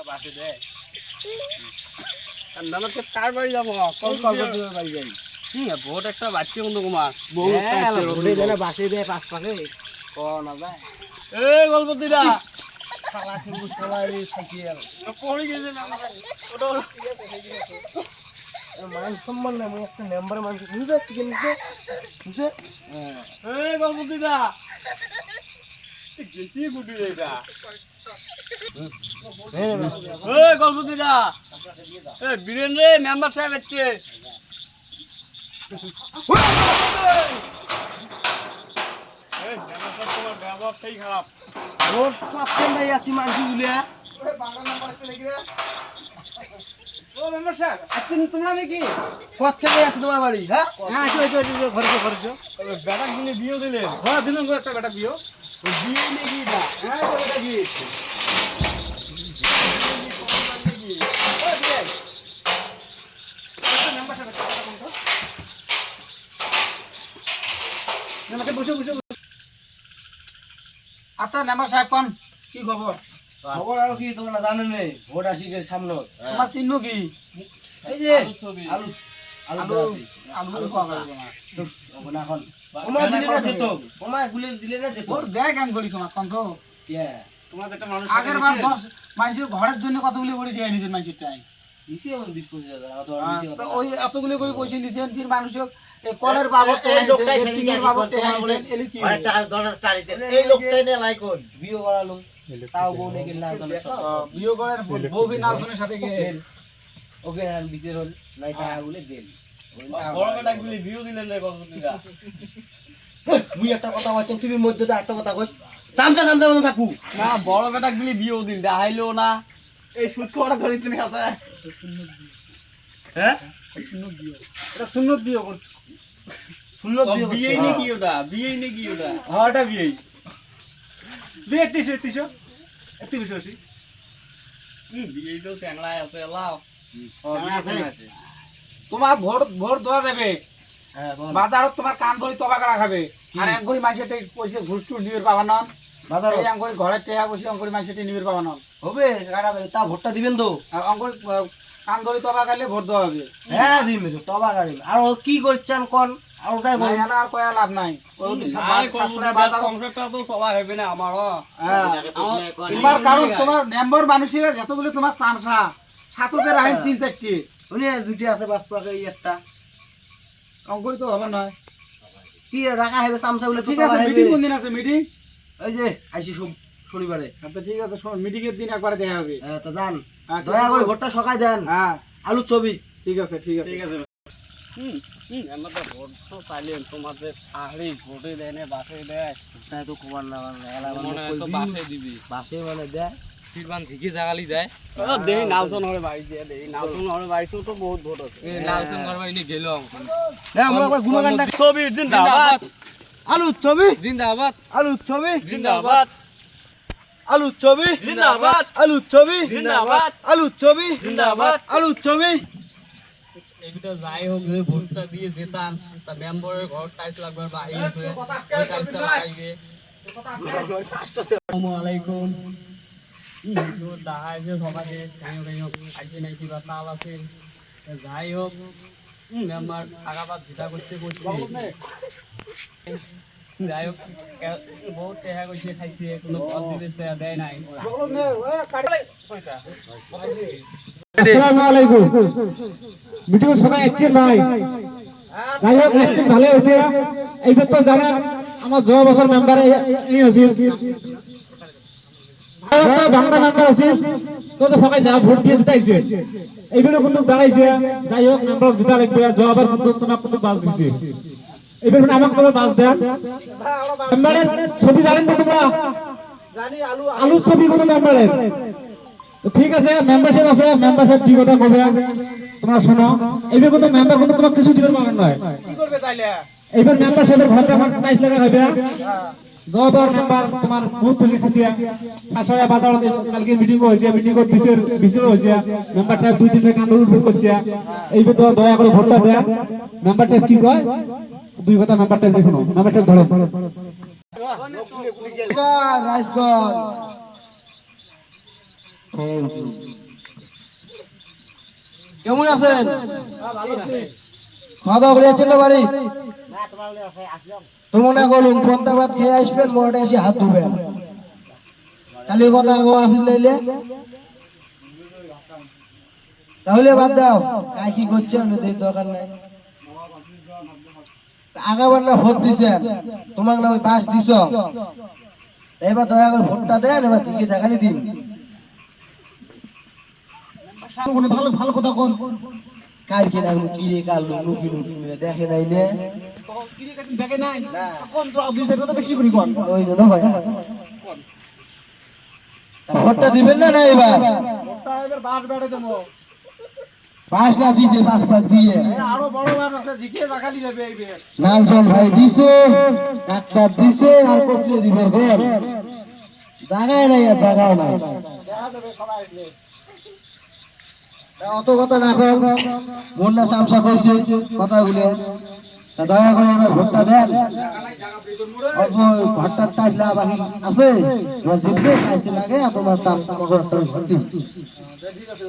বাসে দে আমরা সে কার বাড়ি যাবো কোন কলকাতার বাড়ি যাই ভোট একটা বাচ্চা বন্ধু কুমার ভোটে দেনা বাসে দে পাঁচ পাকে কোন হবে এই গল্পতিরা শালা কিন্তু সবাই সাইকেল পড়ে গেছে না ওটা মান সম্মান না আমি একটা নাম্বার মান বুঝতে কি নিছে বুঝতে এই গল্পতিরা গেছি গুডি রে এটা এই গল্পতিরা এই বীরেন রে মেম্বার সাহেব আসছে এই মেম্বার সাহেব তোমার ব্যবহার সেই খারাপ ও কাপছেন ভাই আছি মানছি গুলিয়া ওই বাংলা নাম্বার তে লাগি রে ও মেম্বার সাহেব আছেন তোমরা নাকি কত থেকে আছে তোমার বাড়ি হ্যাঁ হ্যাঁ ঘরে বেটা গুলি বিয়ে দিলে হ্যাঁ দিলেন একটা বেটা বিয়ে ওই বিয়ে নাকি না হ্যাঁ তো বেটা বিয়ে আচ্ছা মেম্বার সাহেব কোন কি খবর খবর আর কি তোমরা জানেন রে ভোট আসি গেল সামনে তোমার চিহ্ন কি এই যে আলু আলু আলু পাওয়া যাবে না ওনা এখন ওমা দিলে না যেত ওমা গুলে দিলে না যেত ভোট দেয় কেন গড়ি তোমার কোন তো তোমার একটা মানুষ আগের বার 10 মানুষের ঘরের জন্য কতগুলি গড়ি দিয়ে নিছেন মানুষের টাই নিছি এখন 20-25,000 অত বেশি কথা ওই এতগুলি গড়ি পয়সা নিছেন ফির মানুষের এই কলের বাবদ এই লোকটাই সেটিংয়ের বাবদ বলে এলি কি অনেক টাকা 10 টাকা এই লোকটাই নে লাই কোন বিয়ে করালো তাও বউ নে গেল না বিয়ে করার বউ বি নালসনের সাথে গেল ওকে আর বিচের হল নাই টাকা বলে দেন বড় বেটা গুলি বিয়ে দিলেন রে গজপতিরা মুই একটা কথা বলছি তুমি মধ্যে তো একটা কথা কইছ চামচা চামচা মত থাকু না বড় বেটা গুলি বিয়ে দিল দেখাইলো না এই সুদ কোড়া ধরিছ নি কথা হ্যাঁ সুন্নত বিয়ে এটা সুন্নত বিয়ে করছ সুন্নত বিয়ে নে কি ওটা বিয়ে নে কি ওটা হ্যাঁটা বিয়ে বিয়ে 33 বিয়ে তো স্যাংলায় আছে লাও তোমার ভোট ভোট দেওয়া যাবে বাজারত তোমার কান ধরি তবা কাটা খাবে আর এক ঘড়ি মাঝে পয়সা ঘুষ টুর নিয়ে পাবা না বাজার এক ঘড়ি ঘরে টেহা বসে অঙ্করি মাঝে নিয়ে পাবা না হবে কাটা যাবে তা ভোটটা দিবেন তো অঙ্করি কান ধরি তবা খাইলে ভোট দেওয়া হবে হ্যাঁ দিবে তো তবা কাটিবে আর ও কি করছেন কোন আর ওটাই বল আর কয়া লাভ নাই কনসেপ্টটা তো সবাই হবে না আমারও তোমার কারণ তোমার মেম্বার মানুষের যতগুলো তোমার চামচা সাততে রাখেন 3-4টি উনি দুটি আছে পাঁচ পাকে একটা অঙ্করি তো হবে না কি রাখা হবে চামচা গুলো ঠিক আছে মিটিং কোন দিন আছে মিটিং এই যে আইছি শনিবারে আচ্ছা ঠিক আছে মিটিং এর দিন একবারে দেখা হবে হ্যাঁ তো যান দয়া করে ভোটটা সকাই দেন হ্যাঁ আলু ছবি ঠিক আছে ঠিক আছে আমরা তো ভোট তো চাইলেন তোমাদের আহরি ভোটে দেয় না বাসে দেয় তাই তো খবর না মনে হয় তো বাসে দিবি বাসে মানে দেয় ফিরবান ঠিকই জাগালি দেয় দেই নালসন হরে বাড়ি দিয়ে দেই নালসন হরে বাড়িতেও তো বহুত ভোট আছে এই নালসন হরে বাড়ি নিয়ে গেল আমরা একবার গুণগানটা ছবি জিন্দাবাদ আলু ছবি জিন্দাবাদ আলু ছবি জিন্দাবাদ আলু ছবি জিন্দাবাদ আলু ছবি জিন্দাবাদ আলু ছবি জিন্দাবাদ আলু ছবি এইটা যাই হোক যে ভোটটা দিয়ে জেতান তা মেম্বারের ঘর টাইলস লাগবে বাড়ি আছে ওই টাইলসটা লাগাইবে আসসালামু আলাইকুম তো দাহাই যে সবাইকে কাইও কাইও আইছে নাইছি বা তাল আছে যাই হোক মেম্বার আগাবাদ যেটা করতে যাই হোক বহুত টেহা করছে খাইছে কোনো পদ দিতেছে দেয় নাই আসসালামু আলাইকুম মিটিং সবাই আছেন ভাই যাই হোক আছেন ভালো হয়েছে এইবার তো জানেন আমার 6 বছর মেম্বার এই আছে বাংলা মেম্বার আছে তো সবাই যা ভোট দিয়ে জিতাইছে এইবারও কিন্তু দাঁড়াইছে যাই হোক মেম্বার জিতা লাগবে জবাবার কিন্তু তোমার কিন্তু বাস দিচ্ছে এবার আমাকে তোমরা বাস দেন মেম্বারের ছবি জানেন তো তোমরা জানি আলু ছবি কোন মেম্বারের তো ঠিক আছে মেম্বারশিপ আছে মেম্বারশিপ কি কথা কবে তোমরা শোনো এইবার কিন্তু মেম্বার কিন্তু তোমার কিছু দিবেন পাবেন না কি করবে তাইলে এইবার মেম্বারশিপের ঘরে আমার টাইস লাগা হবে জবার মেম্বার তোমার বহুত খুশি খাসিয়া আশায়া বাজারতে কালকে মিটিং হইছে মিটিং এর বিশের হইছে মেম্বার সাহেব 2-3 দিন কান্দুর উপর করছে এইবার তো দয়া করে ভোটটা দেন মেম্বার সাহেব কি কয় দুই কথা মেম্বারটা দেখুন মেম্বার সাহেব ধরো রাইসগঞ্জ কেমন আছেন? খাওয়া দাওয়া করে আছেন তো বাড়ি? তো মনে করুন পদ্মা ভাত খেয়ে আসবেন, মোটে এসে হাত ধুবেন। খালি কথা আসেন নাইলে তাহলে বাদ দাও। কাই কি করছেন দরকার নাই। আগাবার না ভোট দিছেন, তোমার না ওই বাস দিছ, এবার দয়া করে ভোটটা দেন, এবার ঠিকই দেখানি দিন। ভালো ভালো কথা কোন কালকে না কি রে কাল নুকি নুকি দেখে নাই নে দেখে নাই কোন তো দুই কথা বেশি করি কোন ওই জন্য ভাই ভোটটা দিবেন না এবার? ওটা এবার বাস বেড়ে দেবো। পাঁচ না দিছে, পাঁচ পাঁচ দিয়ে আরো বড় বাস আছে, জিকে জাগালি যাবে এইবে। নামচল ভাই দিছে, ডাক্তার দিছে, আর কত দিবে ঘর জাগায় নাই, আর জাগায় নাই। দেখা যাবে সবাই আসলে। অত কথা না কর, বন্যা চামচা কইছে কথাগুলো, তা দয়া করে এবার ভোটটা দেন। অল্প ঘরটার টাইসলা বাকি আছে, এবার জিতলে টাইসে লাগে, আর তোমার ঘর দিন। ঠিক আছে